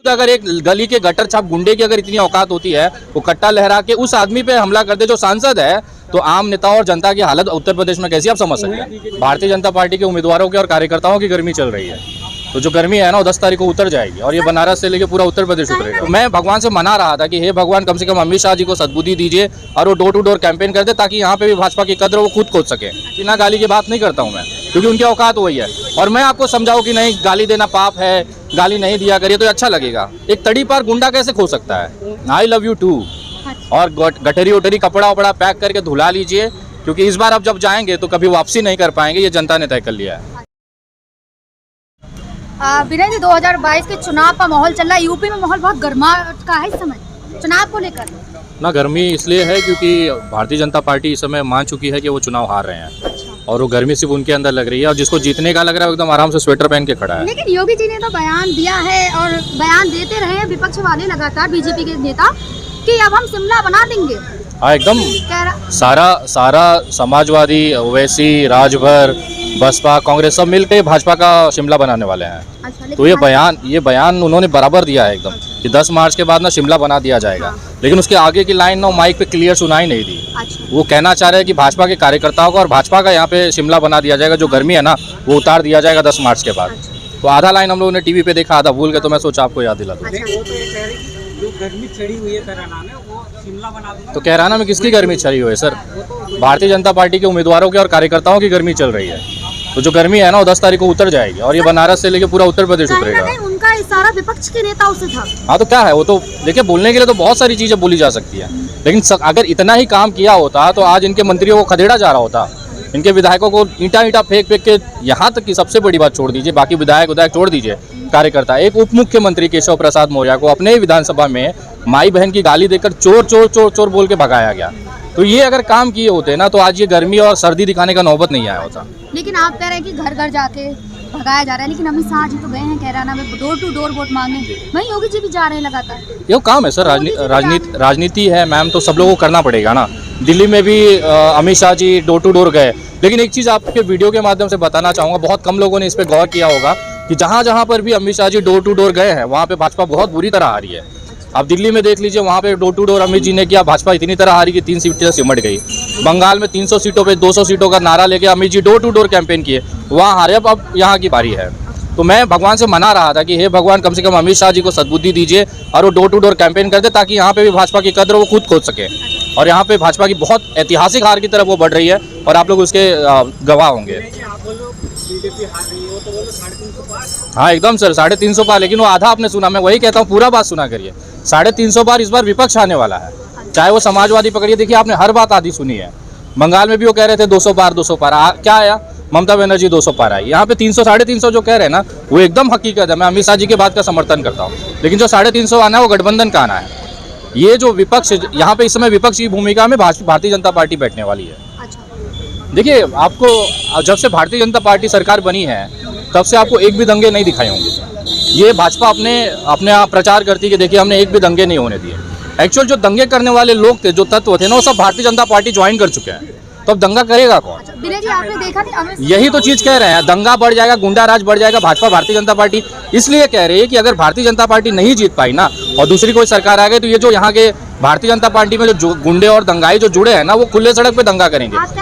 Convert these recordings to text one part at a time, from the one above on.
अगर एक गली के गटर छाप गुंडे की अगर इतनी औकात होती है, वो कट्टा लहरा के उस आदमी पे हमला कर दे जो सांसद है, तो आम नेता और जनता की हालत उत्तर प्रदेश में कैसी आप समझ सकते हैं। भारतीय जनता पार्टी के उम्मीदवारों की और कार्यकर्ताओं की गर्मी चल रही है, तो जो गर्मी है ना वो 10 तारीख को उतर जाएगी और ये बनारस से लेके पूरा उत्तर प्रदेश उतरेगा। तो मैं भगवान से मना रहा था कि हे भगवान, कम से कम अमित शाह जी को सद्बुद्धि दीजिए और वो डोर टू डोर कैंपेन कर दे, ताकि यहाँ पे भी भाजपा की कद्र वो खुद खोज सके। बिना गाली की बात नहीं करता हूँ मैं, क्योंकि उनकी औकात वही है। और मैं आपको समझाऊं कि नहीं, गाली देना पाप है, गाली नहीं दिया करिए तो अच्छा लगेगा। एक तड़ी पार गुंडा कैसे खो सकता है। I love you too. और गठरी उठरी कपड़ा वपड़ा पैक करके धुला लीजिए, क्योंकि इस बार अब जब जाएंगे तो कभी वापसी नहीं कर पाएंगे, ये जनता ने तय कर लिया है। विनय जी, 2022 के चुनाव का माहौल चल रहा है, यूपी में माहौल बहुत गर्मा का है इस समय चुनाव को लेकर। ना गर्मी इसलिए है क्योंकि भारतीय जनता पार्टी इस समय मान चुकी है कि वो चुनाव हार रहे हैं। और वो गर्मी सिर्फ उनके अंदर लग रही है, और जिसको जीतने का लग रहा है एकदम आराम से स्वेटर पहन के खड़ा है। लेकिन योगी जी ने तो बयान दिया है और बयान देते रहे हैं विपक्ष वाले लगातार, बीजेपी के नेता, कि अब हम शिमला बना देंगे। हाँ, एकदम सारा समाजवादी, ओवैसी, राजभर, बसपा, कांग्रेस सब मिलकर भाजपा का शिमला बनाने वाले हैं। अच्छा, तो ये बयान उन्होंने बराबर दिया है एकदम कि 10 मार्च के बाद ना शिमला बना दिया जाएगा। लेकिन उसके आगे की लाइन ना माइक पे क्लियर सुनाई नहीं दी। अच्छा। वो कहना चाह रहे हैं कि भाजपा के कार्यकर्ताओं को और भाजपा का यहाँ पे शिमला बना दिया जाएगा, जो गर्मी है ना वो उतार दिया जाएगा 10 मार्च के बाद। तो आधा लाइन हम लोगों ने टीवी पे देखा, आधा भूल गए, तो मैं सोचा आपको याद दिला दूं। जो गर्मी चढ़ी हुई है कैराना में, वो शिमला बना देंगे। तो कैराना में किसकी गर्मी चढ़ी हुई है सर? भारतीय जनता पार्टी के उम्मीदवारों की और कार्यकर्ताओं की गर्मी चल रही है। तो जो गर्मी है ना वो 10 तारीख को उतर जाएगी और ये बनारस से लेके पूरा उत्तर प्रदेश उतरेगा। उनका इशारा विपक्ष के नेताओं से था। हाँ, तो क्या है, वो तो देखिए बोलने के लिए तो बहुत सारी चीजें बोली जा सकती है, लेकिन अगर इतना ही काम किया होता तो आज इनके मंत्रियों को खदेड़ा जा रहा होता। इनके विधायकों को ईंटा फेंक के, यहाँ तक की सबसे बड़ी बात छोड़ दीजिए, बाकी विधायक छोड़ दीजिए, कार्यकर्ता, एक उप मुख्यमंत्री केशव प्रसाद मौर्य को अपने ही विधानसभा में माई बहन की गाली देकर चोर चोर चोर चोर बोल के भगाया गया। तो ये अगर काम किए होते ना तो आज ये गर्मी और सर्दी दिखाने का नौबत नहीं आया होता। लेकिन आप कह रहे हैं कि घर घर जाके भगाया जा रहा है, लेकिन अमित शाह जी तो गए हैं कैराना में डोर टू डोर वोट मांगने, वहीं योगी जी भी जा रहे हैं लगातार। ये काम है सर, राजनीति है मैम, तो सब लोगों को करना पड़ेगा ना। दिल्ली में भी Amit Shah ji door to door गए, लेकिन एक चीज़ आपके वीडियो के माध्यम से बताना चाहूँगा, बहुत कम लोगों ने इस पर गौर किया होगा कि जहाँ जहाँ पर भी Amit Shah ji door to door गए हैं वहाँ पे भाजपा बहुत बुरी तरह आ रही है। आप दिल्ली में देख लीजिए, वहाँ पे door to door Amit ji ने किया, भाजपा इतनी तरह हारी कि 3 सीटें सिमट गई। बंगाल में 300 सीटों पे 200 सीटों का नारा लेके Amit ji door to door campaign किए, वहाँ हारे। अब यहाँ की बारी है। तो मैं भगवान से मना रहा था कि हे भगवान, कम से कम अमित शाह जी को सद्बुद्धि दीजिए और वो डोर टू डोर कैंपेन कर दे, ताकि यहाँ पे भी भाजपा की कद्र वो खुद खोज सके। और यहाँ पे भाजपा की बहुत ऐतिहासिक हार की तरफ वो बढ़ रही है और आप लोग उसके गवाह होंगे। हाँ एकदम सर, 350 पार, लेकिन वो आधा आपने सुना, मैं वही कहता हूँ पूरा बात सुना करिए। 350 बार इस बार विपक्ष आने वाला है, चाहे वो समाजवादी पकड़िए। देखिए आपने हर बात आधी सुनी है। बंगाल में भी वो कह रहे थे 200 पार 200 पार, क्या आया? ममता बनर्जी 200 पार आई। यहाँ पे 300 350 जो कह रहे हैं ना वो एकदम हकीकत है। मैं अमित शाह जी के बात का समर्थन करता हूँ, लेकिन जो 350 आना है वो गठबंधन का आना है। ये जो विपक्ष यहाँ पे इस समय विपक्ष की भूमिका में भारतीय जनता पार्टी बैठने वाली है। देखिए आपको जब से भारतीय जनता पार्टी सरकार बनी है तब से आपको एक भी दंगे नहीं दिखाए होंगे। ये भाजपा अपने आप प्रचार करती कि देखिए हमने एक भी दंगे नहीं होने दिए। एक्चुअल जो दंगे करने वाले लोग थे, जो तत्व थे ना, वो सब भारतीय जनता पार्टी ज्वाइन कर चुके हैं। तो अब दंगा करेगा कौन? विनय जी, आपने देखा नहीं, यही तो चीज कह रहे हैं, दंगा बढ़ जाएगा, गुंडा राज बढ़ जाएगा। भाजपा भारतीय जनता पार्टी इसलिए कह रही है कि अगर भारतीय जनता पार्टी नहीं जीत पाई ना और दूसरी कोई सरकार आ गई, तो ये जो यहाँ के भारतीय जनता पार्टी में जो गुंडे और दंगाई जो जुड़े हैं ना, वो खुले सड़क पे दंगा करेंगे। आप कह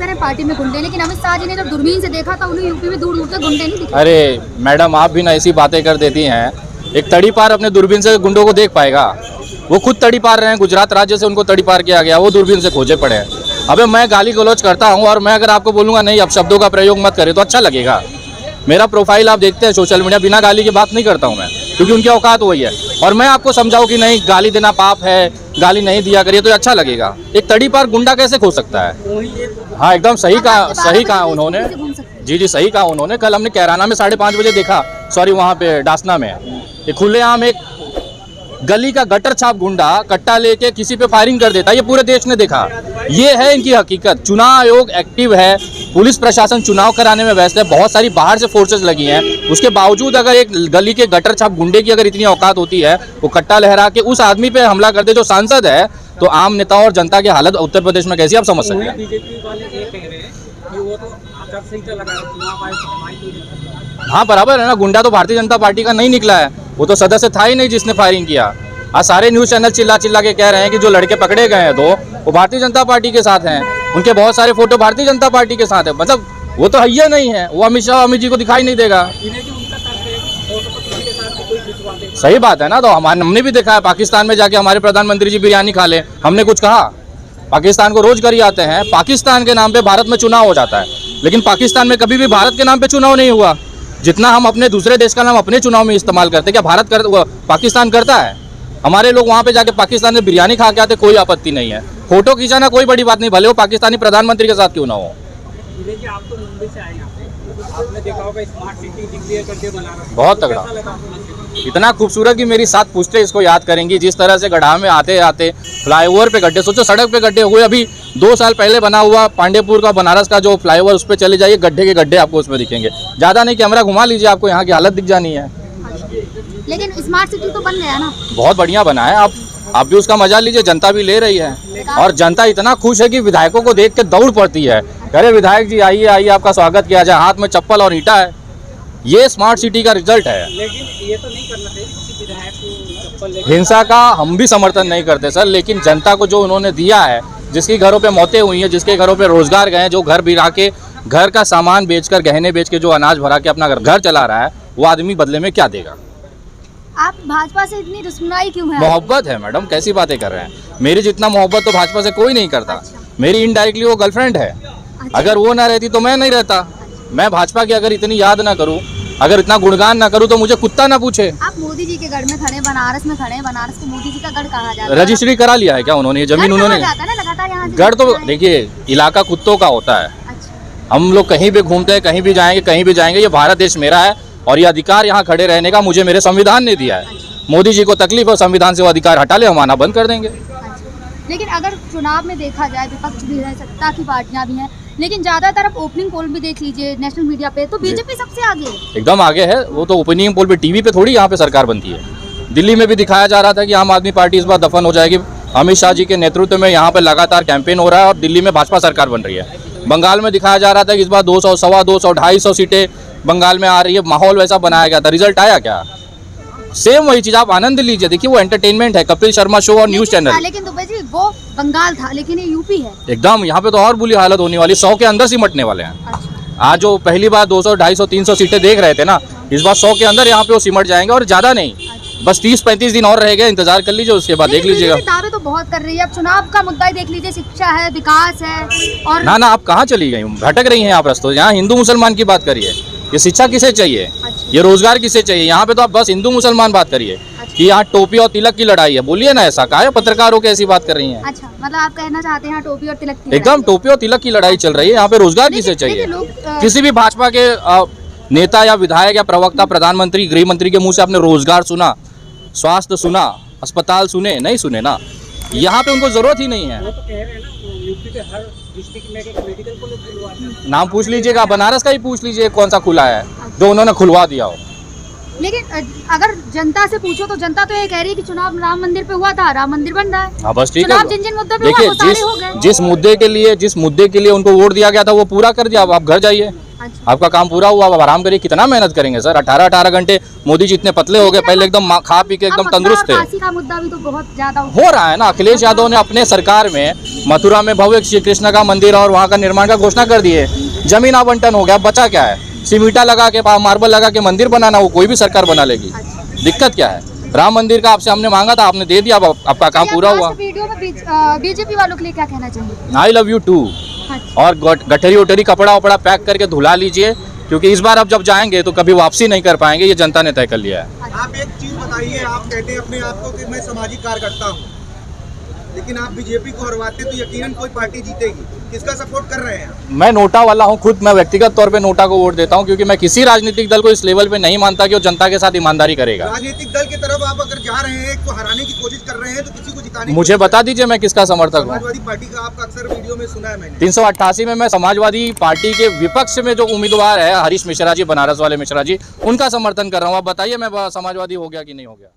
रहे हैं पार्टी में गुंडे, लेकिन अमित शाह जी ने जब दूरबीन से देखा था उन्हें यूपी में दूर दूर तक गुंडे नहीं दिखे। अरे मैडम, आप भी ना ऐसी बातें कर देती हैं। एक तड़ी पार अपने दूरबीन से गुंडों को देख पाएगा? वो खुद तड़ी पार रहे हैं, गुजरात राज्य से उनको तड़ी पार किया गया, वो दूरबीन से खोजे पड़े हैं। अबे मैं गाली गलौज करता हूँ और मैं अगर आपको बोलूँगा नहीं अब शब्दों का प्रयोग मत करें तो अच्छा लगेगा? मेरा प्रोफाइल आप देखते हैं सोशल मीडिया, बिना गाली की बात नहीं करता हूँ मैं, क्योंकि उनकी औकात वही है। और मैं आपको समझाऊँ कि नहीं, गाली देना पाप है, गाली नहीं दिया करिए तो अच्छा लगेगा। एक तड़ी पार गुंडा कैसे खो सकता है? हाँ एकदम सही कहा उन्होंने। जी सही कहा उन्होंने। कल हमने कैराना में 5:30 बजे देखा, सॉरी वहाँ पे डासना में, ये खुलेआम एक गली का गटर छाप गुंडा कट्टा लेके किसी पे फायरिंग कर देता है। ये पूरे देश ने देखा। ये है इनकी हकीकत। चुनाव आयोग एक्टिव है, पुलिस प्रशासन चुनाव कराने में व्यस्त है, बहुत सारी बाहर से फोर्सेस लगी हैं। उसके बावजूद अगर एक गली के गटर छाप गुंडे की अगर इतनी औकात होती है, वो कट्टा लहरा के उस आदमी पे हमला कर दे जो सांसद है, तो आम नेता और जनता की हालत उत्तर प्रदेश में कैसी आप समझ सकते हैं। बीजेपी वाले ये कह रहे हैं कि वो तो आचार संहिता लगा हाँ बराबर है ना, गुंडा तो भारतीय जनता पार्टी का नहीं निकला है, वो तो सदस्य था ही नहीं जिसने फायरिंग किया। आज सारे न्यूज़ चैनल चिल्ला चिल्ला के कह रहे हैं कि जो लड़के पकड़े गए हैं दो, वो भारतीय जनता पार्टी के साथ हैं, उनके बहुत सारे फोटो भारतीय जनता पार्टी के साथ है। मतलब वो तो है नहीं है, वो अमित शाह अमित जी को दिखाई नहीं देगा। सही बात है ना, तो हमने भी देखा है पाकिस्तान में जाके हमारे प्रधानमंत्री जी बिरयानी खा ले, हमने कुछ कहा? पाकिस्तान को रोज करी आते हैं, पाकिस्तान के नाम पे भारत में चुनाव हो जाता है, लेकिन पाकिस्तान में कभी भी भारत के नाम पे चुनाव नहीं हुआ। जितना हम अपने दूसरे देश का नाम अपने चुनाव में इस्तेमाल करते, क्या पाकिस्तान करता है? हमारे लोग वहाँ पे जाके पाकिस्तान में बिरयानी खा के आते, कोई आपत्ति नहीं है। फोटो खींचाना कोई बड़ी बात नहीं, भले वो पाकिस्तानी प्रधानमंत्री के साथ क्यों ना हो। आप तो मुंबई से आए यहाँ पे, आपने देखा होगा स्मार्ट सिटी डिक्लेयर करके बना रहा है, बहुत तगड़ा, इतना खूबसूरत कि मेरी 7 पुश्तें इसको याद करेंगी। जिस तरह से गड्ढा में आते आते फ्लाईओवर पे गड्ढे, सोचो सड़क पे गड्ढे हुए। अभी 2 साल पहले बना हुआ पांडेपुर का बनारस का जो फ्लाईओवर, उस पर चले जाइए, गड्ढे के गड्ढे आपको उसमें दिखेंगे। ज़्यादा नहीं, कैमरा घुमा लीजिए, आपको यहाँ की हालत दिख जानी है। लेकिन स्मार्ट सिटी तो बन गया ना, बहुत बढ़िया बना है। आप भी उसका मजा लीजिए, जनता भी ले रही है, और जनता इतना खुश है कि विधायकों को देख के दौड़ पड़ती है। अरे विधायक जी आइए आइए, आपका स्वागत किया जाए, हाथ में चप्पल और ईंटा है। ये स्मार्ट सिटी का रिजल्ट है। लेकिन ये तो नहीं करना चाहिए किसी विधायक को चप्पल लेकर। हिंसा का हम भी समर्थन नहीं करते सर, लेकिन जनता को जो उन्होंने दिया है, जिसकी घरों पे मौतें हुई हैं, जिसके घरों पे रोजगार गए हैं, जो घर गिरा के घर का सामान बेचकर, गहने बेच के जो अनाज भरा के अपना घर चला रहा है, वो आदमी बदले में क्या देगा? आप भाजपा से इतनी दुश्मनाई क्यों है? मोहब्बत है मैडम, कैसी बातें कर रहे हैं? मेरी जितना मोहब्बत तो भाजपा से कोई नहीं करता। मेरी इनडायरेक्टली वो गर्लफ्रेंड है, अगर वो ना रहती तो मैं नहीं रहता। मैं भाजपा की अगर इतनी याद ना करूं, अगर इतना गुणगान ना करूं, तो मुझे कुत्ता ना पूछे। आप मोदी जी के गढ़ में खड़े, बनारस में खड़े, बनारस को मोदी जी का गढ़ कहा जाता है। रजिस्ट्री करा लिया है क्या उन्होंने? ये जमीन उन्होंने, गढ़ तो देखिए इलाका कुत्तों का होता है। हम लोग कहीं भी घूमते हैं, कहीं भी जाएंगे, कहीं भी जाएंगे, ये भारत देश मेरा है, और ये अधिकार यहाँ खड़े रहने का मुझे मेरे संविधान ने दिया है। मोदी जी को तकलीफ और संविधान से वो अधिकार हटा ले, हम आना बंद कर देंगे। लेकिन अगर चुनाव में देखा जाए, विपक्ष भी है, सत्ता की पार्टियां भी हैं, लेकिन ज्यादातर आप ओपनिंग पोल भी देख लीजिए नेशनल मीडिया पे, तो बीजेपी सबसे आगे है। एकदम आगे है। वो तो ओपनिंग पोल पे, टीवी पे थोड़ी यहाँ पे सरकार बनती है। दिल्ली में भी दिखाया जा रहा था कि आम आदमी पार्टी इस बार दफन हो जाएगी। अमित शाह जी के नेतृत्व में यहाँ पे लगातार कैंपेन हो रहा है और दिल्ली में भाजपा सरकार बन रही है। बंगाल में दिखाया जा रहा था कि इस बार 200, 250, 250 सीटें बंगाल में आ रही है। माहौल वैसा बनाया गया था, रिजल्ट आया क्या? सेम वही चीज, आप आनंद लीजिए। देखिए वो एंटरटेनमेंट है, कपिल शर्मा शो और न्यूज चैनल। लेकिन दुबे जी वो बंगाल था, लेकिन ये यूपी है। एकदम, यहाँ पे तो और बुरी हालत होने वाली, 100 के अंदर सिमटने वाले हैं। आज जो पहली बार 200, 250, 300 सीटें देख रहे थे ना, इस बार 100 के अंदर यहाँ पे वो सिमट जाएंगे, और ज्यादा नहीं, बस 30-35 दिन और रह गए, इंतजार कर लीजिए, उसके बाद देख लीजिएगा। दावे तो बहुत कर रही है, अब चुनाव का मुद्दा ही देख लीजिए, शिक्षा है, विकास है, और ना आप कहाँ चली गई, भटक रही हैं आप रस्तों। यहाँ हिंदू मुसलमान की बात करिए, ये शिक्षा किसे चाहिए, ये रोजगार किसे चाहिए? यहाँ पे तो आप बस हिंदू मुसलमान बात करिए कि यहाँ टोपी और तिलक की लड़ाई है। बोलिए ना, ऐसा काहे पत्रकारों के ऐसी बात कर रही हैं? अच्छा, मतलब आप कहना चाहते हैं टोपी और तिलक की एकदम टोपी और तिलक की लड़ाई चल रही है। यहाँ पे रोजगार किसे चाहिए? किसी भी भाजपा के नेता या विधायक या प्रवक्ता, प्रधानमंत्री, गृह मंत्री के मुंह से आपने रोजगार सुना, स्वास्थ्य सुना, अस्पताल सुने? नहीं सुने ना। यहाँ पे उनको जरूरत ही नहीं है। वो तो कह रहे हैं ना, यूपी के हर डिस्ट्रिक्ट में एक मेडिकल कॉलेज खुलवा है। नाम पूछ लीजिएगा, बनारस का ही पूछ लीजिए कौन सा खुला है जो उन्होंने खुलवा दिया हो। लेकिन अगर जनता से पूछो तो जनता तो ये कह रही है कि चुनाव राम मंदिर पे हुआ था, राम मंदिर बन रहा है। हाँ बस ठीक है। चुनाव जिन मुद्दों पे हुआ वो सारे हो गए। जिस मुद्दे के लिए उनको वोट दिया गया था वो पूरा कर दिया। अब आप घर जाइए, आपका काम पूरा हुआ, अब आराम करिए। कितना मेहनत करेंगे सर, 18 घंटे। मोदी जी इतने पतले हो गए, पहले एकदम खा पी के एकदम तंदुरुस्त थे। काशी का मुद्दा भी तो बहुत ज्यादा हो रहा है ना। अखिलेश यादव ने अपने सरकार में मथुरा में भव्य श्री कृष्ण का मंदिर और वहाँ का निर्माण का घोषणा कर दिए। जमीन आवंटन हो गया, बचा क्या है? सीमेंटा लगा के, मार्बल लगा के मंदिर बनाना, वो कोई भी सरकार बना लेगी। दिक्कत क्या है? राम मंदिर का आपसे हमने मांगा था, आपने दे दिया, आपका काम पूरा हुआ। वीडियो में बीजेपी वालों के लिए क्या कहना चाहिए? I love you too. और गठरी उठरी कपड़ा वपड़ा पैक करके धुला लीजिए, क्योंकि इस बार अब जब जाएंगे तो कभी वापसी नहीं कर पाएंगे, ये जनता ने तय कर लिया है। आप एक चीज बताइए, आप कहते हैं अपने आप को कि मैं सामाजिक कार्यकर्ता हूँ, लेकिन आप बीजेपी को हरवाते तो यकीनन कोई पार्टी जीतेगी। किसका सपोर्ट कर रहे हैं? मैं नोटा वाला हूँ खुद। मैं व्यक्तिगत तौर पे नोटा को वोट देता हूँ, क्योंकि मैं किसी राजनीतिक दल को इस लेवल पे नहीं मानता कि वो जनता के साथ ईमानदारी करेगा। राजनीतिक दल की तरफ आप अगर जा रहे हैं, एक को हराने की कोशिश कर रहे हैं, तो किसी को जिताने मुझे बता दीजिए मैं किसका समर्थक हूँ। समाजवादी पार्टी का आपका अक्सर वीडियो में सुना है मैंने। 388 में मैं समाजवादी पार्टी के विपक्ष में जो उम्मीदवार है हरीश मिश्रा जी, बनारस वाले मिश्रा जी, उनका समर्थन कर रहा हूँ। आप बताइए मैं समाजवादी हो गया कि नहीं हो गया?